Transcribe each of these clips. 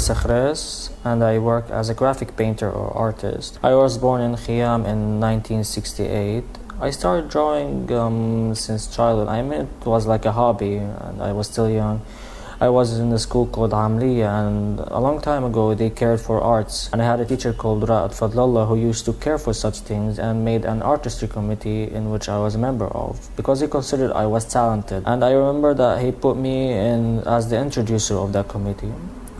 Khari's, and I work as a graphic painter or artist. I was born in Khayam in 1968. I started drawing since childhood. I mean, it was like a hobby, and I was still young. I was in a school called Amliya, and a long time ago they cared for arts. And I had a teacher called Ra'id, Allah, who used to care for such things and made an artistry committee in which I was a member of, because he considered I was talented. And I remember that he put me in as the introducer of that committee.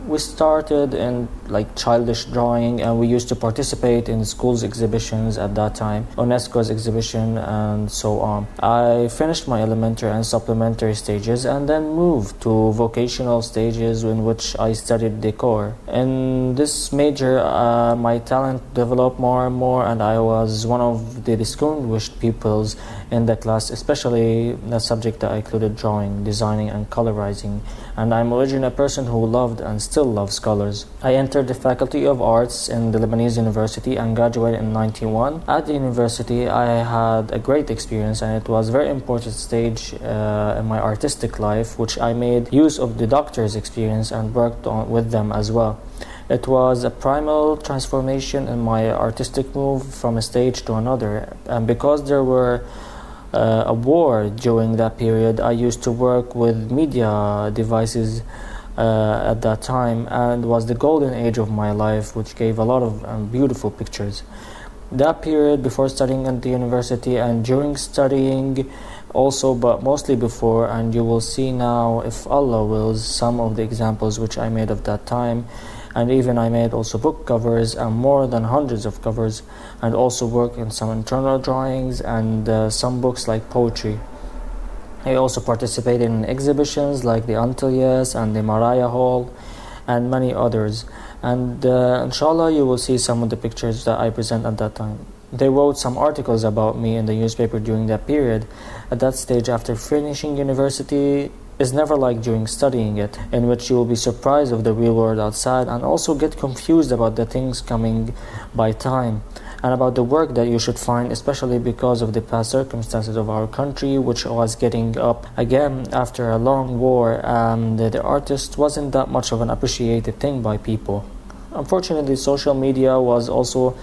We started in like childish drawing, and we used to participate in schools exhibitions at that time, UNESCO's exhibition and so on. I finished my elementary and supplementary stages and then moved to vocational stages in which I studied decor. In this major, my talent developed more and more, and I was one of the distinguished pupils in the class, especially the subject that included drawing, designing and colorizing. And I'm originally a person who loved and still loves colors. I entered the Faculty of Arts in the Lebanese University and graduated in 1991. At the university, I had a great experience, and it was a very important stage in my artistic life, which I made use of the doctor's experience and worked on with them as well. It was a primal transformation in my artistic move from a stage to another, and because there were a war during that period, I used to work with media devices at that time, and was the golden age of my life, which gave a lot of beautiful pictures. That period before studying at the university and during studying also, but mostly before, and you will see now, if Allah wills, some of the examples which I made of that time. And even I made also book covers and more than hundreds of covers, and also worked in some internal drawings and some books like poetry. I also participated in exhibitions like the Antilles and the Mariah Hall and many others. And inshallah you will see some of the pictures that I present at that time. They wrote some articles about me in the newspaper during that period. At that stage, after finishing university, is never like during studying it, in which you will be surprised of the real world outside and also get confused about the things coming by time and about the work that you should find, especially because of the past circumstances of our country, which was getting up again after a long war, and the artist wasn't that much of an appreciated thing by people. Unfortunately, social media was also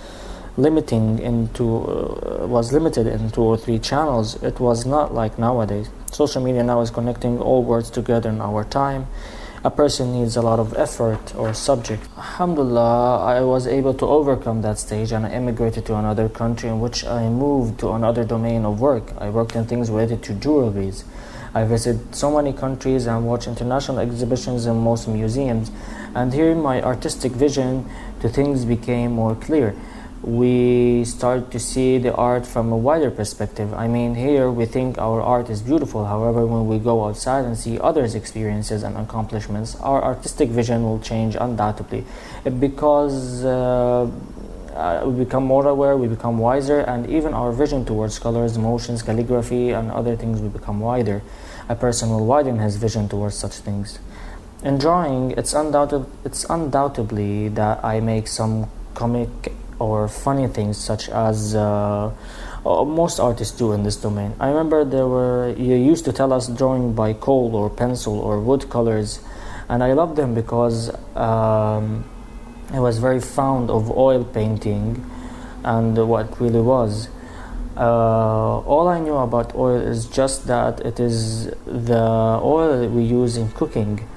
limited in 2 or 3 channels. It was not like nowadays. Social media now is connecting all words together in our time. A person needs a lot of effort or subject. Alhamdulillah, I was able to overcome that stage, and I immigrated to another country in which I moved to another domain of work. I worked in things related to jewelries. I visited so many countries and watched international exhibitions in most museums, and here my artistic vision to things became more clear. We start to see the art from a wider perspective. I mean, here we think our art is beautiful. However, when we go outside and see others' experiences and accomplishments, our artistic vision will change undoubtedly. Because we become more aware, we become wiser, and even our vision towards colors, motions, calligraphy, and other things will become wider. A person will widen his vision towards such things. In drawing, it's undoubtedly that I make some comic or funny things, such as most artists do in this domain. I remember you used to tell us drawing by coal or pencil or wood colors, and I loved them because I was very fond of oil painting and what it really was. All I knew about oil is just that it is the oil that we use in cooking.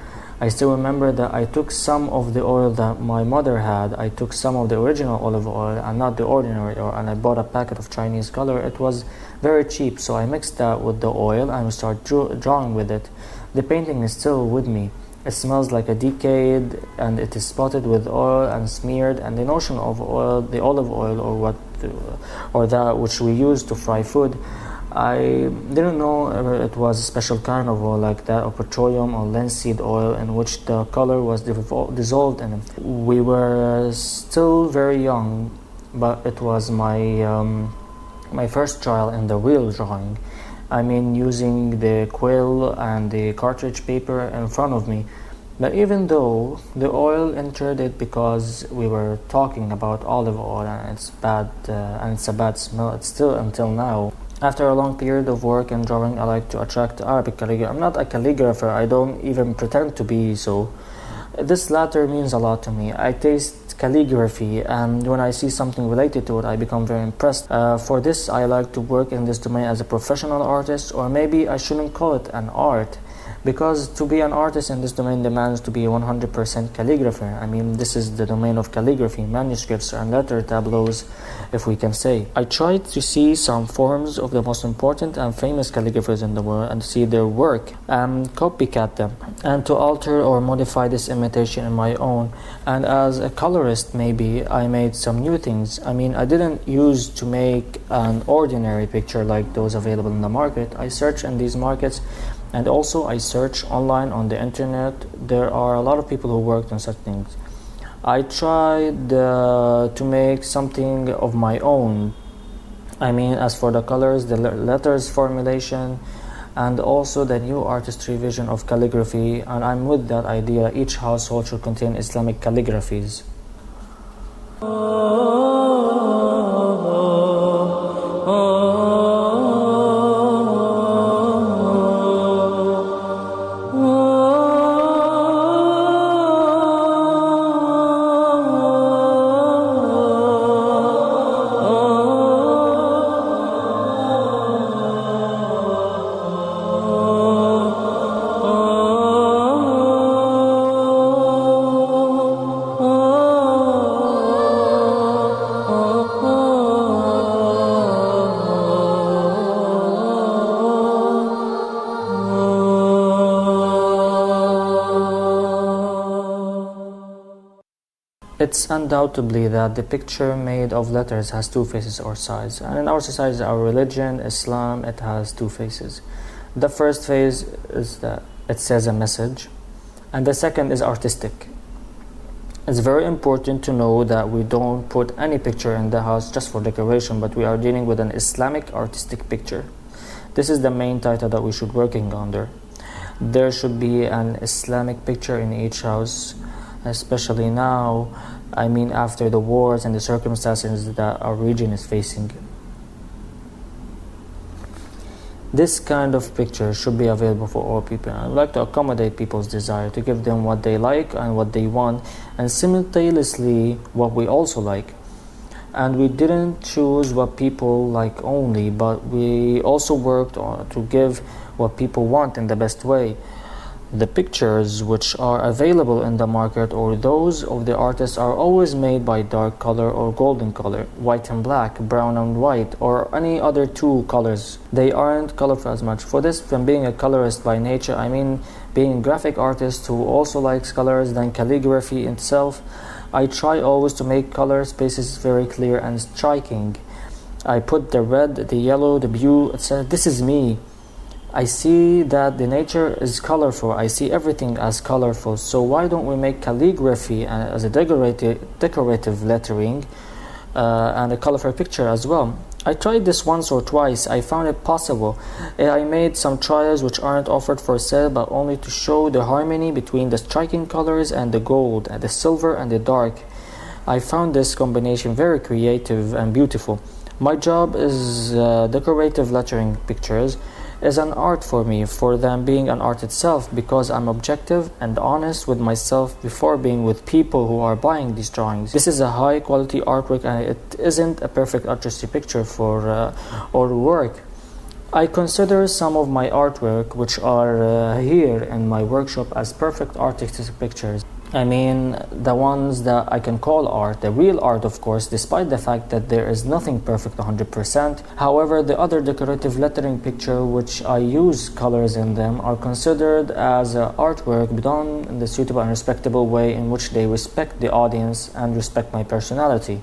I still remember that I took some of the oil that my mother had. I took some of the original olive oil and not the ordinary oil, and I bought a packet of Chinese color. It was very cheap, so I mixed that with the oil and we started drawing with it. The painting is still with me. It smells like a decayed, and it is spotted with oil and smeared, and the notion of oil, the olive oil or that which we use to fry food, I didn't know it was a special kind of oil like that, or petroleum or linseed oil, in which the color was dissolved in it. We were still very young, but it was my first trial in the real drawing. I mean, using the quill and the cartridge paper in front of me. But even though the oil entered it because we were talking about olive oil and it's bad and it's a bad smell, it's still until now. After a long period of work and drawing, I like to attract Arabic calligraphy. I'm not a calligrapher, I don't even pretend to be so. This latter means a lot to me. I taste calligraphy, and when I see something related to it, I become very impressed. For this, I like to work in this domain as a professional artist, or maybe I shouldn't call it an art, because to be an artist in this domain demands to be a 100% calligrapher. I mean, this is the domain of calligraphy, manuscripts and letter tableaus, if we can say. I tried to see some forms of the most important and famous calligraphers in the world and see their work and copycat them, and to alter or modify this imitation in my own. And as a colorist, maybe I made some new things. I mean, I didn't use to make an ordinary picture like those available in the market. I searched in these markets, and also I search online on the internet. There are a lot of people who worked on such things. I tried to make something of my own. I mean, as for the colors, the letters formulation, and also the new artistry vision of calligraphy, and I'm with that idea. Each household should contain Islamic calligraphies. It's undoubtedly that the picture made of letters has two faces or sides, and in our society, our religion, Islam, it has two faces. The first phase is that it says a message, and the second is artistic. It's very important to know that we don't put any picture in the house just for decoration, but we are dealing with an Islamic artistic picture. This is the main title that we should working under. There should be an Islamic picture in each house, especially now, I mean after the wars and the circumstances that our region is facing. This kind of picture should be available for all people. I would like to accommodate people's desire, to give them what they like and what they want, and simultaneously what we also like. And we didn't choose what people like only, but we also worked to give what people want in the best way. The pictures which are available in the market or those of the artists are always made by dark color or golden color, white and black, brown and white, or any other two colors. They aren't colorful as much. For this, from being a colorist by nature, I mean being a graphic artist who also likes colors than calligraphy itself, I try always to make color spaces very clear and striking. I put the red, the yellow, the blue, etc. This is me. I see that the nature is colorful. I see everything as colorful. So why don't we make calligraphy as a decorative lettering and a colorful picture as well? I tried this once or twice. I found it possible. I made some trials which aren't offered for sale, but only to show the harmony between the striking colors and the gold, and the silver and the dark. I found this combination very creative and beautiful. My job is decorative lettering pictures. is an art for me, for them being an art itself, because I'm objective and honest with myself before being with people who are buying these drawings. This is a high quality artwork, and it isn't a perfect artistic picture or work. I consider some of my artwork, which are here in my workshop, as perfect artistic pictures. I mean, the ones that I can call art, the real art, of course, despite the fact that there is nothing perfect 100%. However, the other decorative lettering picture, which I use colors in them, are considered as artwork done in the suitable and respectable way in which they respect the audience and respect my personality.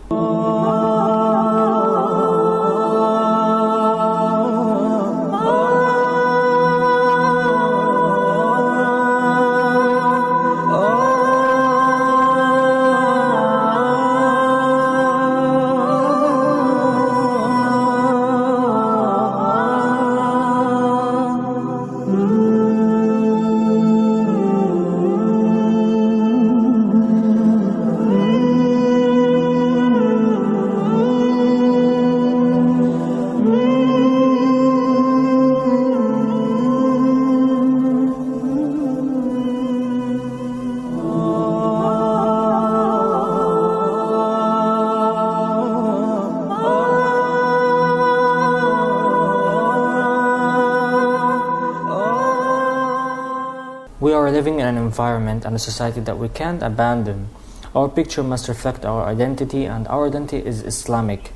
We are living in an environment and a society that we can't abandon. Our picture must reflect our identity, and our identity is Islamic.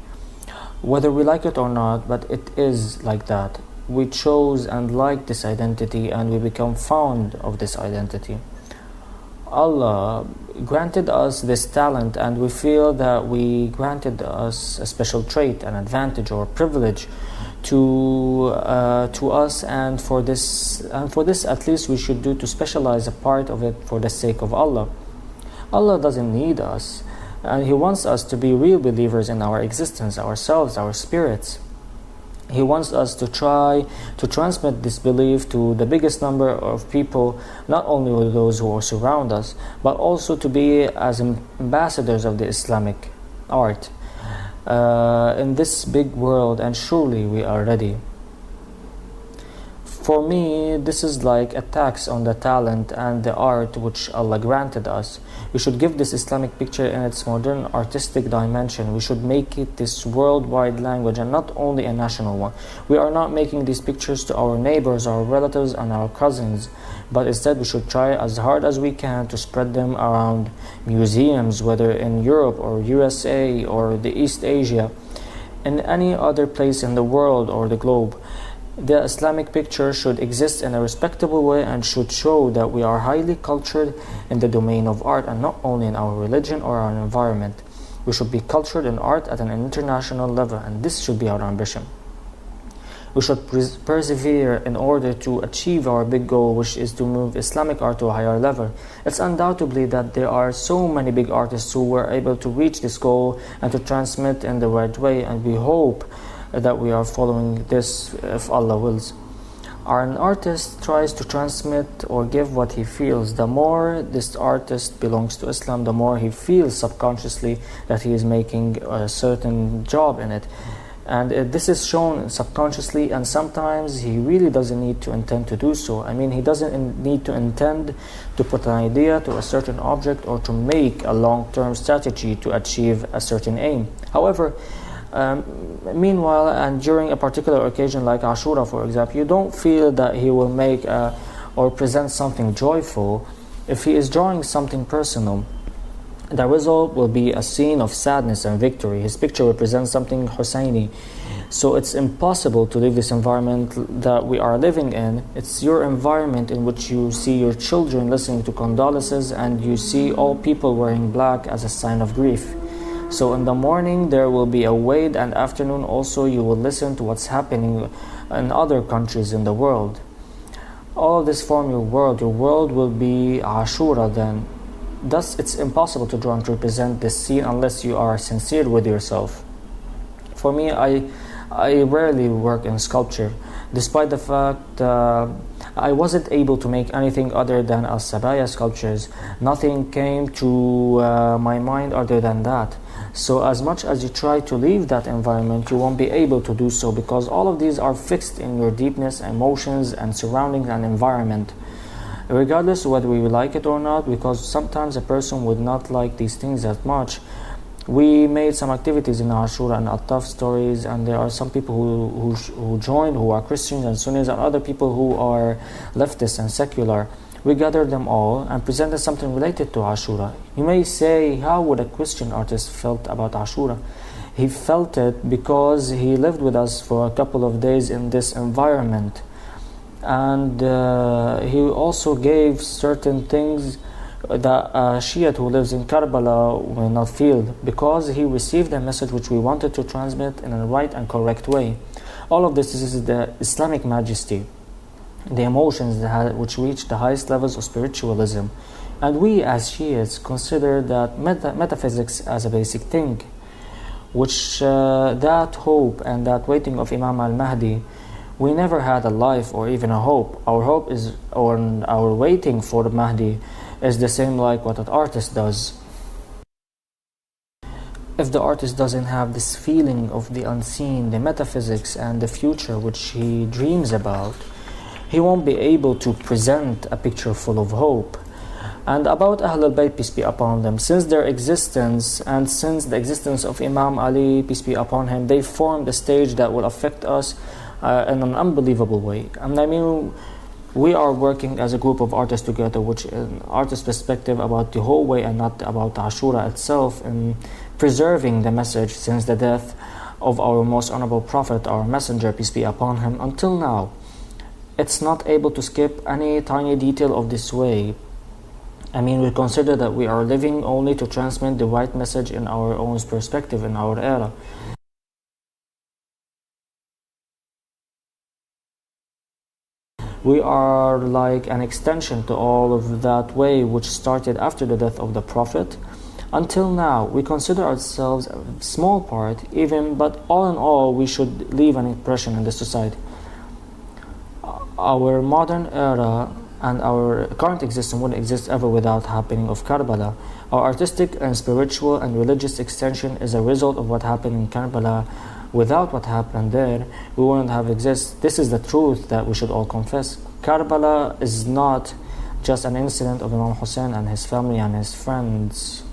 Whether we like it or not, but it is like that. We chose and liked this identity, and we become fond of this identity. Allah granted us this talent, and we feel that we granted us a special trait, an advantage or privilege to us, and for this at least we should do to specialize a part of it for the sake of Allah. Allah doesn't need us, and He wants us to be real believers in our existence, ourselves, our spirits. He wants us to try to transmit this belief to the biggest number of people, not only with those who surround us, but also to be as ambassadors of the Islamic art in this big world, and surely we are ready. For me, this is like a tax on the talent and the art which Allah granted us. We should give this Islamic picture in its modern artistic dimension. We should make it this worldwide language and not only a national one. We are not making these pictures to our neighbors, our relatives and our cousins, but instead we should try as hard as we can to spread them around museums, whether in Europe or USA or the East Asia, in any other place in the world or the globe. The Islamic picture should exist in a respectable way and should show that we are highly cultured in the domain of art, and not only in our religion or our environment. We should be cultured in art at an international level, and this should be our ambition. We should persevere in order to achieve our big goal, which is to move Islamic art to a higher level. It's undoubtedly that there are so many big artists who were able to reach this goal and to transmit in the right way, and we hope that we are following this if Allah wills. An artist tries to transmit or give what he feels. The more this artist belongs to Islam, the more he feels subconsciously that he is making a certain job in it. And this is shown subconsciously, and sometimes he really doesn't need to intend to do so. I mean, he doesn't need to intend to put an idea to a certain object or to make a long-term strategy to achieve a certain aim. However, meanwhile, and during a particular occasion like Ashura, for example, you don't feel that he will make or present something joyful. If he is drawing something personal, the result will be a scene of sadness and victory. His picture represents something Husseini. So it's impossible to live this environment that we are living in. It's your environment in which you see your children listening to condolences, and you see all people wearing black as a sign of grief. So in the morning there will be a Wade, and afternoon also you will listen to what's happening in other countries in the world. All of this form your world. Your world will be Ashura then. Thus it's impossible to draw and to represent this scene unless you are sincere with yourself. For me, I rarely work in sculpture, despite the fact I wasn't able to make anything other than al-sabaya sculptures. Nothing came to my mind other than that. So as much as you try to leave that environment, you won't be able to do so, because all of these are fixed in your deepness, emotions, and surroundings and environment. Regardless of whether we like it or not, because sometimes a person would not like these things that much. We made some activities in Ashura and Attaf stories, and there are some people who joined, who are Christians and Sunnis, and other people who are leftists and secular. We gathered them all and presented something related to Ashura. You may say, how would a Christian artist felt about Ashura? He felt it because he lived with us for a couple of days in this environment. And he also gave certain things that a Shiite who lives in Kerbala will not feel, because he received a message which we wanted to transmit in a right and correct way. All of this is the Islamic majesty, the emotions which reach the highest levels of spiritualism. And we as Shiites consider that metaphysics as a basic thing, which that hope and that waiting of Imam al-Mahdi, we never had a life or even a hope. Our hope is, or our waiting for the Mahdi is the same like what an artist does. If the artist doesn't have this feeling of the unseen, the metaphysics and the future which he dreams about, he won't be able to present a picture full of hope. And about Ahl al-Bayt, peace be upon them, since their existence and since the existence of Imam Ali, peace be upon him, they formed a stage that will affect us in an unbelievable way. And I mean, we are working as a group of artists together, which an artist's perspective about the whole way and not about Ashura itself, in preserving the message since the death of our most honorable prophet, our messenger, peace be upon him, until now. It's not able to skip any tiny detail of this way. I mean, we consider that we are living only to transmit the right message in our own perspective, in our era. We are like an extension to all of that way which started after the death of the Prophet. Until now, we consider ourselves a small part, even, but all in all, we should leave an impression in the society. Our modern era and our current existence wouldn't exist ever without happening of Kerbala. Our artistic and spiritual and religious extension is a result of what happened in Kerbala. Without what happened there, we wouldn't have existed. This is the truth that we should all confess. Kerbala is not just an incident of Imam Hussein and his family and his friends.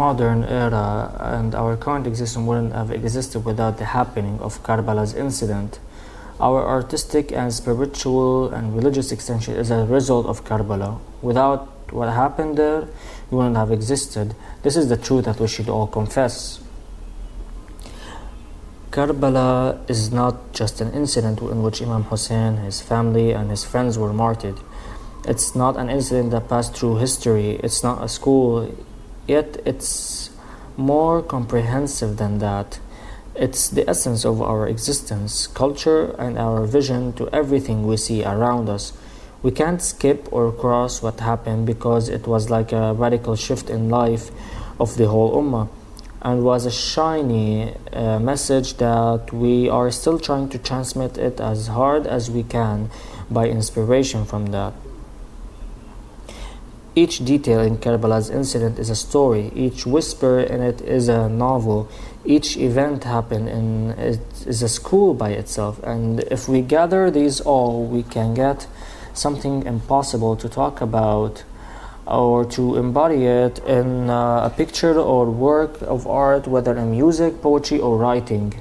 Modern era and our current existence wouldn't have existed without the happening of Kerbala's incident. Our artistic and spiritual and religious extension is a result of Kerbala. Without what happened there, we wouldn't have existed. This is the truth that we should all confess. Kerbala is not just an incident in which Imam Hussein, his family, and his friends were martyred. It's not an incident that passed through history. It's not a school. Yet it's more comprehensive than that. It's the essence of our existence, culture, and our vision to everything we see around us. We can't skip or cross what happened because it was like a radical shift in life of the whole ummah, and was a shiny message that we are still trying to transmit it as hard as we can by inspiration from that. Each detail in Kerbala's incident is a story. Each whisper in it is a novel. Each event happened in it is a school by itself. And if we gather these all, we can get something impossible to talk about or to embody it in a picture or work of art, whether in music, poetry, or writing.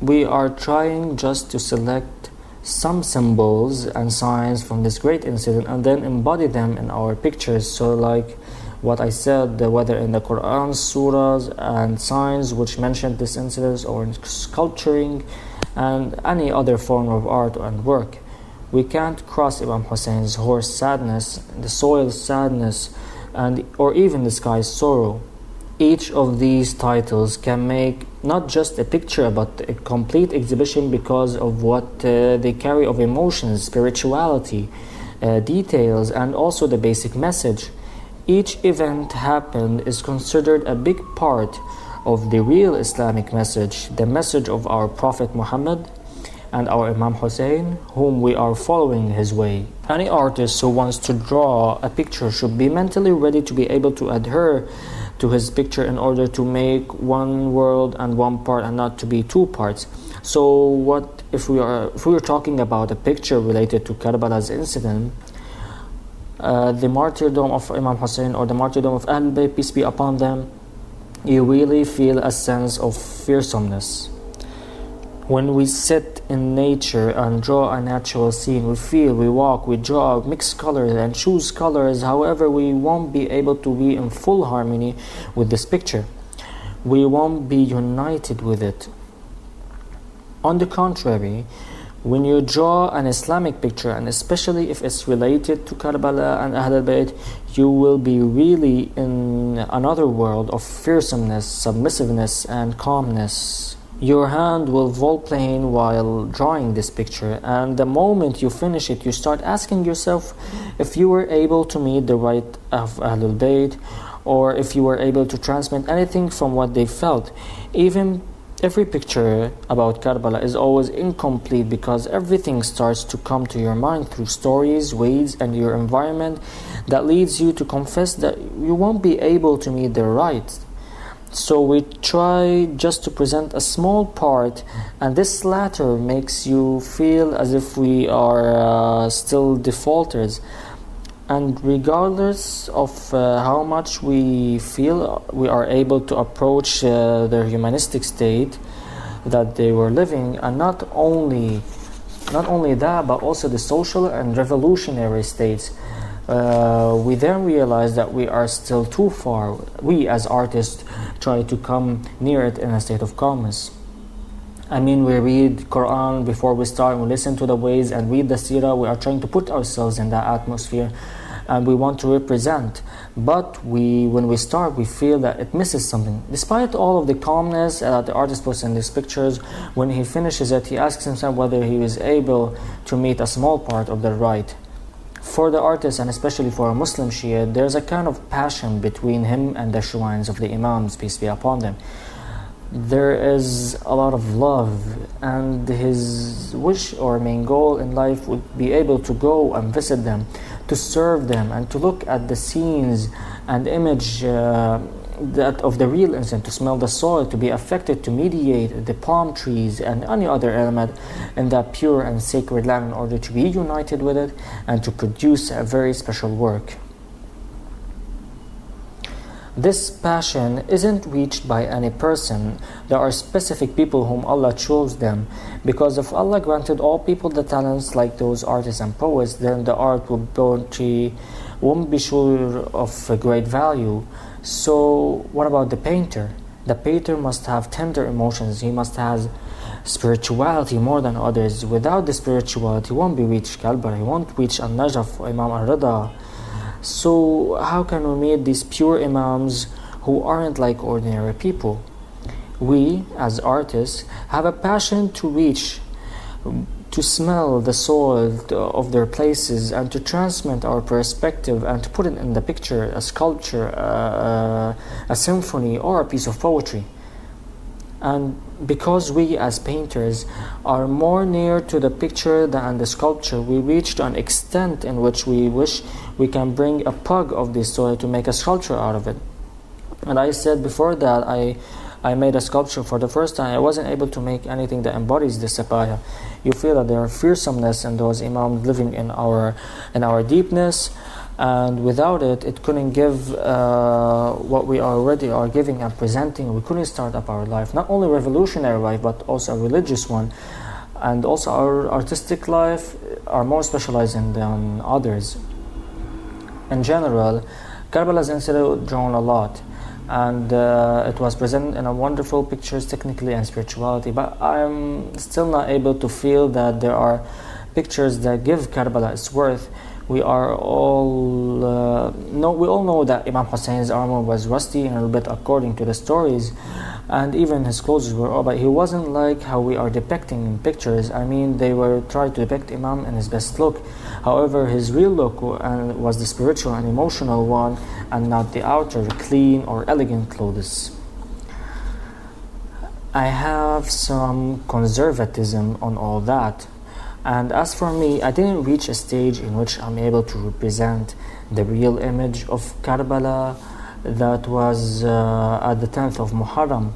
We are trying just to select some symbols and signs from this great incident and then embody them in our pictures. So like what I said, whether in the Quran, surahs and signs which mentioned this incident, or in sculpturing and any other form of art and work. We can't cross Imam Hussein's horse sadness, the soil sadness, or even the sky's sorrow. Each of these titles can make not just a picture but a complete exhibition because of what they carry of emotions, spirituality, details, and also the basic message. Each event happened is considered a big part of the real Islamic message, the message of our Prophet Muhammad and our Imam Hussein, whom we are following his way. Any artist who wants to draw a picture should be mentally ready to be able to adhere to his picture in order to make one world and one part and not to be two parts. So what if we are talking about a picture related to Kerbala's incident, the martyrdom of Imam Hussein or the martyrdom of Ahl Bayt, peace be upon them, you really feel a sense of fearsomeness. When we sit in nature and draw a natural scene, we feel, we walk, we draw, mix colors and choose colors. However, we won't be able to be in full harmony with this picture. We won't be united with it. On the contrary, when you draw an Islamic picture, and especially if it's related to Kerbala and Ahl Bayt, you will be really in another world of fearsomeness, submissiveness, and calmness. Your hand will volplane while drawing this picture, and the moment you finish it, you start asking yourself if you were able to meet the right of Ahlul Bayt, or if you were able to transmit anything from what they felt. Even every picture about Kerbala is always incomplete because everything starts to come to your mind through stories, ways, and your environment that leads you to confess that you won't be able to meet the right. So we try just to present a small part, and this latter makes you feel as if we are still defaulters. And regardless of how much we feel we are able to approach their humanistic state that they were living, and not only that, but also the social and revolutionary states, we then realize that we are still too far. We as artists try to come near it in a state of calmness. I mean, we read Quran before we start, we listen to the ways and read the Sirah. We are trying to put ourselves in that atmosphere, and we want to represent. But when we start, we feel that it misses something. Despite all of the calmness that the artist puts in these pictures, when he finishes it, he asks himself whether he was able to meet a small part of the right. For the artist, and especially for a Muslim Shia, there's a kind of passion between him and the shrines of the Imams, peace be upon them. There is a lot of love, and his wish or main goal in life would be able to go and visit them, to serve them, and to look at the scenes and image that of the real incident, to smell the soil, to be affected, to mediate the palm trees and any other element in that pure and sacred land in order to be united with it and to produce a very special work. This passion isn't reached by any person. There are specific people whom Allah chose them. Because if Allah granted all people the talents like those artists and poets, then the art won't be sure of a great value. So what about the painter? The painter must have tender emotions. He must have spirituality more than others. Without the spirituality, he won't be reached Kalbar, he won't reach Al-Najaf, Imam Al-Rida. So how can we meet these pure Imams who aren't like ordinary people? We, as artists, have a passion to reach, to smell the soil of their places, and to transmit our perspective and to put it in the picture, a sculpture, a symphony, or a piece of poetry. And because we as painters are more near to the picture than the sculpture, we reach to an extent in which we wish we can bring a pug of this soil to make a sculpture out of it. And I said before that I made a sculpture for the first time. I wasn't able to make anything that embodies the sapaya. You feel that there are fearsomeness in those imams living in our deepness, and without it, it couldn't give what we already are giving and presenting. We couldn't start up our life, not only revolutionary life, but also a religious one, and also our artistic life are more specialized than others. In general, Kerbala's incident drawn a lot, and it was presented in a wonderful pictures technically and spirituality, but I'm still not able to feel that there are pictures that give Kerbala its worth. We all know that Imam Hussein's armor was rusty and a little bit according to the stories, and even his clothes were all, but he wasn't like how we are depicting in pictures. I mean, they were trying to depict Imam in his best look. However, his real look was the spiritual and emotional one, and not the outer, clean or elegant clothes. I have some conservatism on all that. And as for me, I didn't reach a stage in which I'm able to represent the real image of Kerbala that was at the 10th of Muharram,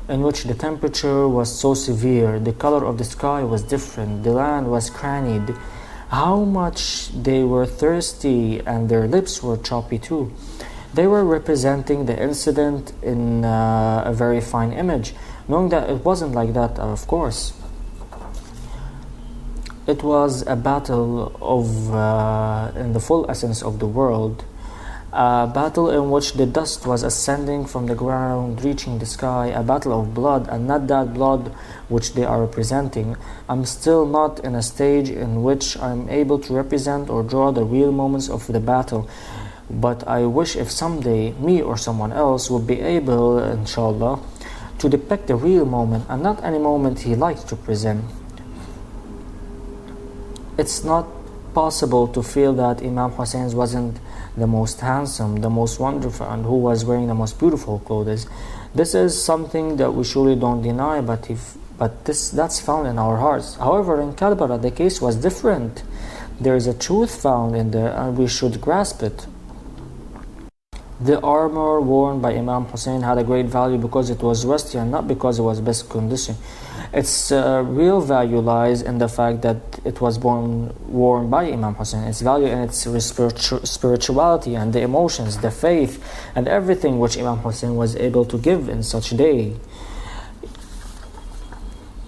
in which the temperature was so severe, the color of the sky was different, the land was crannied, how much they were thirsty and their lips were choppy too. They were representing the incident in a very fine image, knowing that it wasn't like that, of course. It was a battle in the full essence of the world, a battle in which the dust was ascending from the ground, reaching the sky, a battle of blood, and not that blood which they are representing. I'm still not in a stage in which I'm able to represent or draw the real moments of the battle, but I wish if someday me or someone else would be able, inshallah, to depict the real moment and not any moment he likes to present. It's not possible to feel that Imam Hussein wasn't the most handsome, the most wonderful, and who was wearing the most beautiful clothes. This is something that we surely don't deny, but that's found in our hearts. However, in Kerbala, the case was different. There is a truth found in there, and we should grasp it. The armor worn by Imam Hussein had a great value because it was rusty and not because it was best condition. Its real value lies in the fact that it was worn by Imam Hussein. Its value in its spirituality and the emotions, the faith, and everything which Imam Hussein was able to give in such a day.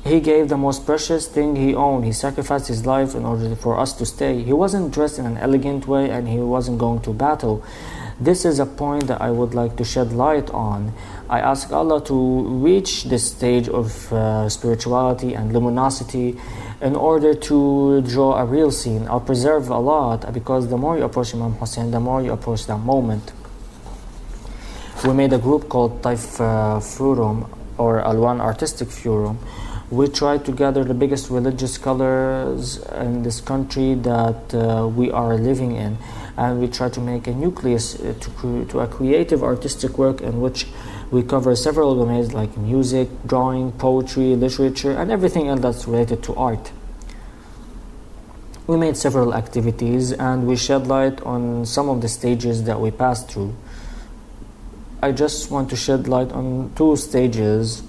He gave the most precious thing he owned. He sacrificed his life in order for us to stay. He wasn't dressed in an elegant way, and he wasn't going to battle. This is a point that I would like to shed light on. I ask Allah to reach this stage of spirituality and luminosity in order to draw a real scene. I'll preserve a lot, because the more you approach Imam Hussein, the more you approach that moment. We made a group called Taif Forum, or Alwan Artistic Forum. We tried to gather the biggest religious scholars in this country that we are living in, and we tried to make a nucleus to a creative artistic work in which we cover several domains like music, drawing, poetry, literature, and everything else that's related to art. We made several activities, and we shed light on some of the stages that we passed through. I just want to shed light on 2 stages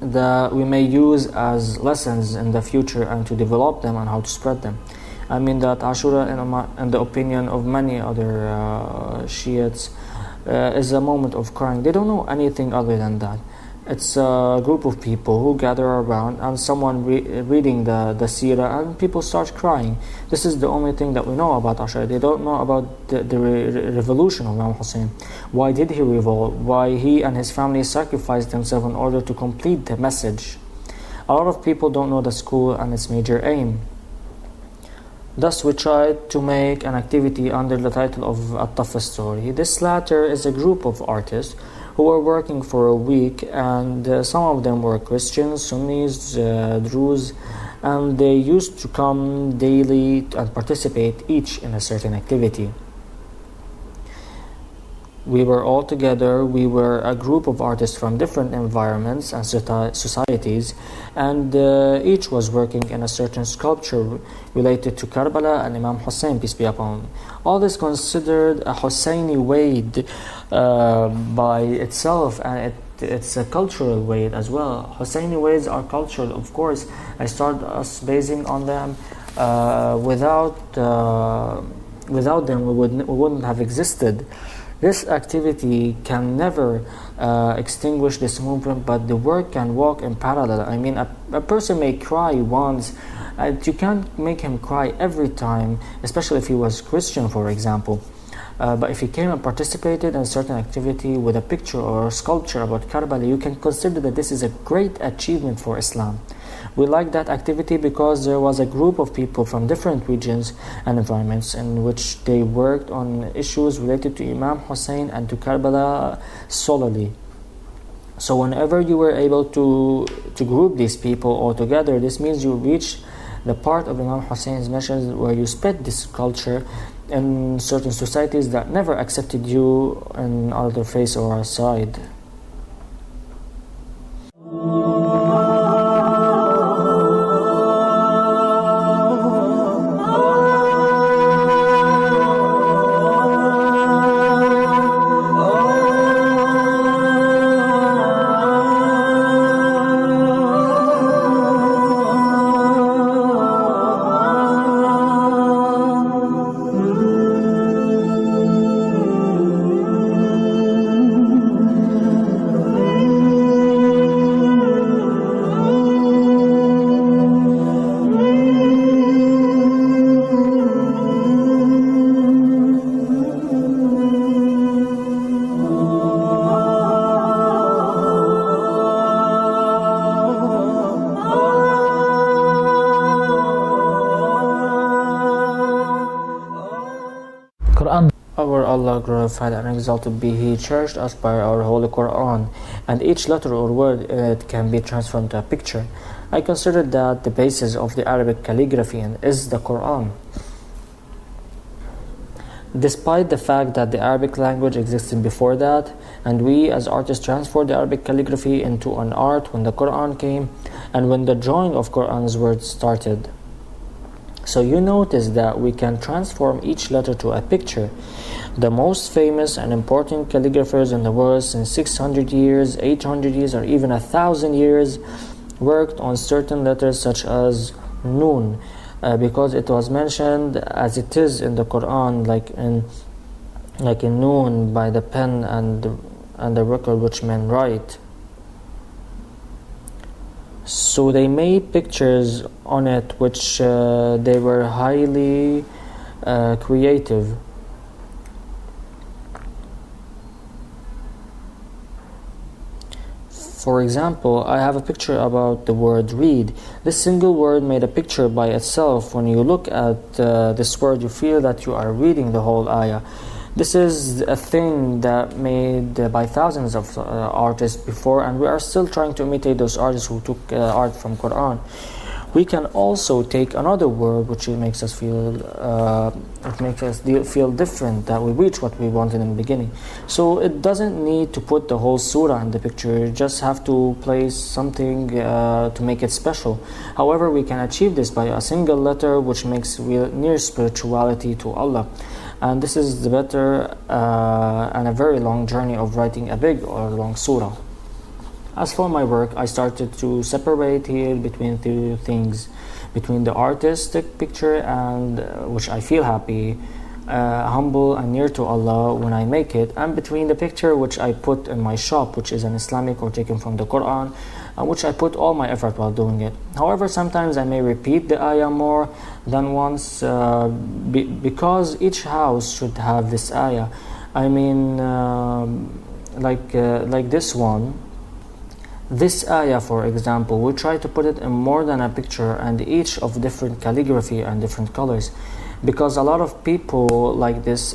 that we may use as lessons in the future and to develop them and how to spread them. I mean that Ashura, in the opinion of many other Shiites, is a moment of crying. They don't know anything other than that. It's a group of people who gather around and someone reading the seerah, and people start crying. This is the only thing that we know about Ashura. They don't know about the revolution of Imam Hussein. Why did he revolt? Why he and his family sacrificed themselves in order to complete the message? A lot of people don't know the school and its major aim. Thus, we tried to make an activity under the title of At-Tafa Story. This latter is a group of artists who were working for a week, and some of them were Christians, Sunnis, Druze, and they used to come daily and participate each in a certain activity. We were all together. We were a group of artists from different environments and societies, and each was working in a certain sculpture related to Kerbala and Imam Hussein, peace be upon him. All this considered a Husseini weight by itself, and it's a cultural weight as well. Husseini weights are cultural, of course. I started us basing on them. Without them, we wouldn't have existed. This activity can never extinguish this movement, but the work can walk in parallel. I mean, a person may cry once, you can't make him cry every time, especially if he was Christian, for example. But if you came and participated in a certain activity with a picture or a sculpture about Kerbala, you can consider that this is a great achievement for Islam. We like that activity because there was a group of people from different regions and environments in which they worked on issues related to Imam Hussein and to Kerbala solely. So whenever you were able to group these people all together, this means you reach the part of Imam Hussein's mission where you spread this culture in certain societies that never accepted you in other face or side. Our Allah glorified and exalted be He cherished us by our holy Quran, and each letter or word in it can be transformed to a picture. I consider that the basis of the Arabic calligraphy is the Quran. Despite the fact that the Arabic language existed before that, and we as artists transformed the Arabic calligraphy into an art when the Quran came, and when the drawing of Quran's words started. So you notice that we can transform each letter to a picture. The most famous and important calligraphers in the world since 600 years, 800 years, or even 1,000 years worked on certain letters such as Noon, because it was mentioned as it is in the Quran, like in Noon, by the pen and the record which men write. So they made pictures on it which they were highly creative. For example, I have a picture about the word read. This single word made a picture by itself. When you look at this word, you feel that you are reading the whole ayah. This is a thing that made by thousands of artists before, and we are still trying to imitate those artists who took art from Quran. We can also take another word which makes us feel feel different, that we reach what we wanted in the beginning. So it doesn't need to put the whole surah in the picture. You just have to place something to make it special. However, we can achieve this by a single letter which makes near spirituality to Allah. And this is the better and a very long journey of writing a big or long surah. As for my work, I started to separate here between two things, between the artistic picture and which I feel happy, humble and near to Allah when I make it, and between the picture which I put in my shop, which is an Islamic or taken from the Quran, which I put all my effort while doing it. However, sometimes I may repeat the ayah more than once because each house should have this ayah. I mean, like this one. This ayah, for example, we try to put it in more than a picture and each of different calligraphy and different colors, because a lot of people like this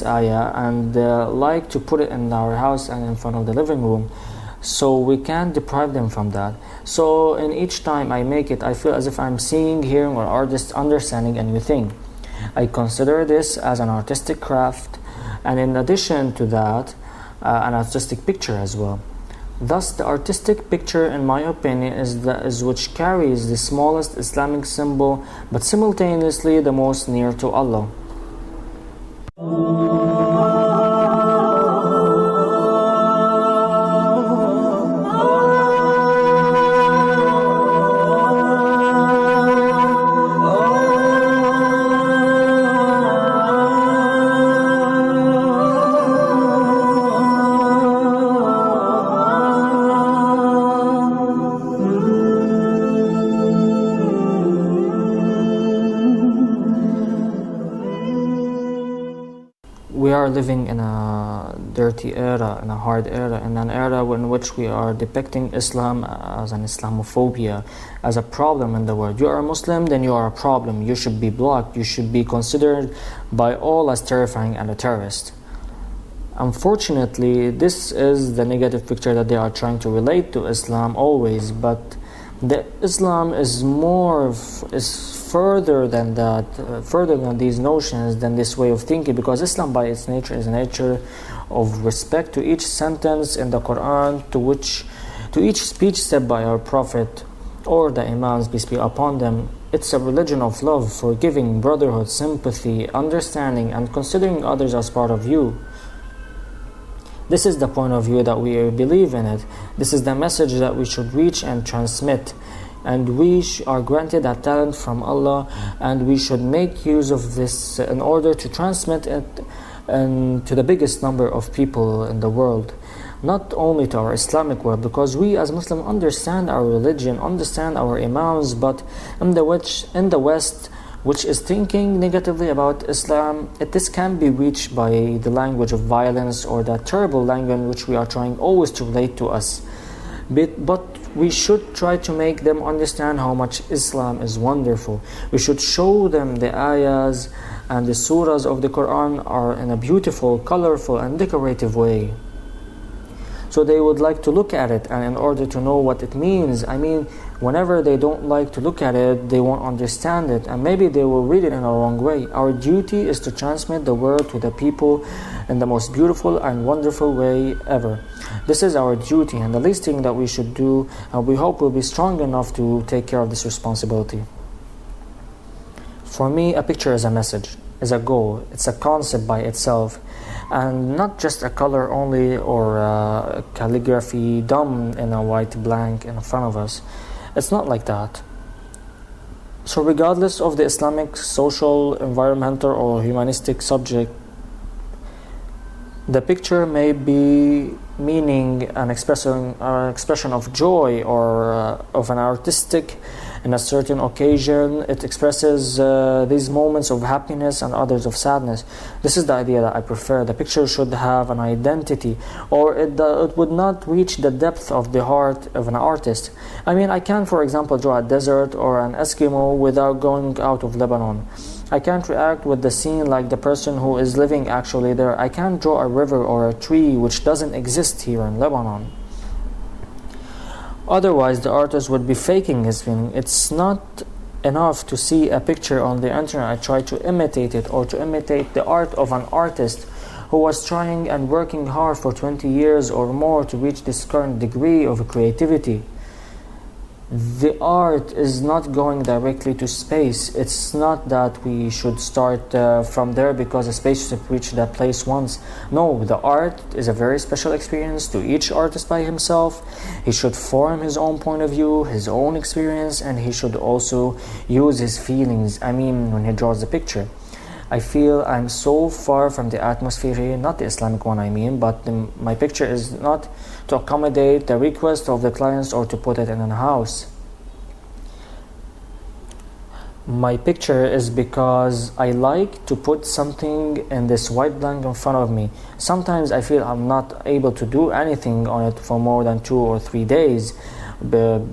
ayah and like to put it in our house and in front of the living room. So we can't deprive them from that. So in each time I make it, I feel as if I'm seeing, hearing, or artist understanding a new thing. I consider this as an artistic craft, and in addition to that, an artistic picture as well. Thus, the artistic picture, in my opinion, is which carries the smallest Islamic symbol, but simultaneously the most near to Allah. are living in a dirty era, in a hard era, in an era in which we are depicting Islam as an Islamophobia, as a problem in the world. You are a Muslim, then you are a problem. You should be blocked. You should be considered by all as terrifying and a terrorist. Unfortunately, this is the negative picture that they are trying to relate to Islam always, but the Islam is further than that, further than these notions, than this way of thinking, because Islam by its nature is a nature of respect to each sentence in the Quran, to each speech said by our Prophet or the Imams, peace be upon them. It's a religion of love, forgiving, brotherhood, sympathy, understanding, and considering others as part of you. This is the point of view that we believe in it. This is the message that we should reach and transmit. And we are granted that talent from Allah, and we should make use of this in order to transmit it to the biggest number of people in the world. Not only to our Islamic world, because we as Muslims understand our religion, understand our Imams, but in the West, which is thinking negatively about Islam, this can be reached by the language of violence or that terrible language which we are trying always to relate to us. But we should try to make them understand how much Islam is wonderful. We should show them the ayahs and the surahs of the Quran are in a beautiful, colorful and decorative way. So they would like to look at it, and in order to know what it means, whenever they don't like to look at it, they won't understand it, and maybe they will read it in a wrong way. Our duty is to transmit the word to the people in the most beautiful and wonderful way ever. This is our duty, and the least thing that we should do, and we hope we'll be strong enough to take care of this responsibility. For me, a picture is a message, is a goal, it's a concept by itself, and not just a color only or a calligraphy done in a white blank in front of us. It's not like that. So regardless of the Islamic, social, environmental or humanistic subject, the picture may be meaning an expression of joy or of an artistic in a certain occasion. It expresses these moments of happiness and others of sadness. This is the idea that I prefer. The picture should have an identity, or it would not reach the depth of the heart of an artist. I can, for example, draw a desert or an Eskimo without going out of Lebanon. I can't react with the scene like the person who is living actually there. I can't draw a river or a tree which doesn't exist here in Lebanon. Otherwise, the artist would be faking his feeling. It's not enough to see a picture on the internet. I try to imitate it, or to imitate the art of an artist who was trying and working hard for 20 years or more to reach this current degree of creativity. The art is not going directly to space. It's not that we should start from there because a spaceship reached that place once. No, the art is a very special experience to each artist by himself. He should form his own point of view, his own experience, and he should also use his feelings, when he draws the picture. I feel I'm so far from the atmosphere here, not the Islamic one but my picture is not to accommodate the request of the clients or to put it in a house. My picture is because I like to put something in this white blank in front of me. Sometimes I feel I'm not able to do anything on it for more than 2 or 3 days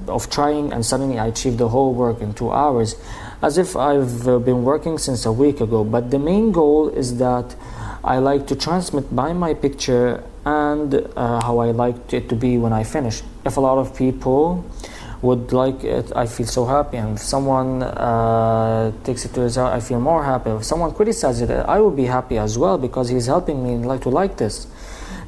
of trying, and suddenly I achieve the whole work in 2 hours, as if I've been working since a week ago. But the main goal is that I like to transmit by my picture and how I like it to be when I finish. If a lot of people would like it, I feel so happy, and if someone takes it to his heart, I feel more happy. If someone criticizes it, I will be happy as well, because he's helping me to like this.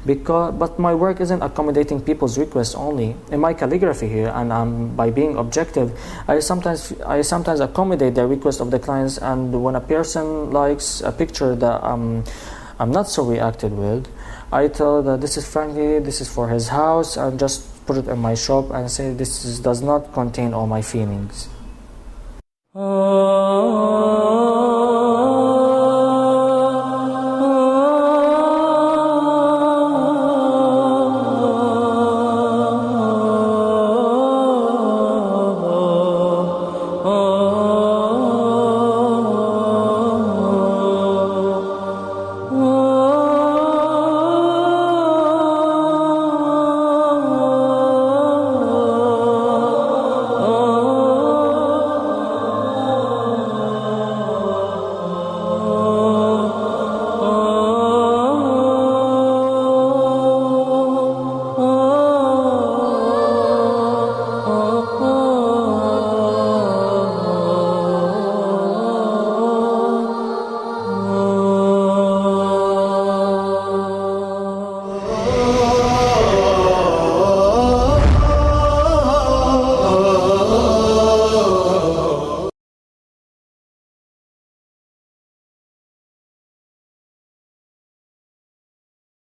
But my work isn't accommodating people's requests only. In my calligraphy here, and by being objective, I sometimes accommodate the request of the clients. And when a person likes a picture that I'm not so reacted with, I tell that this is for his house, and just put it in my shop and say this does not contain all my feelings.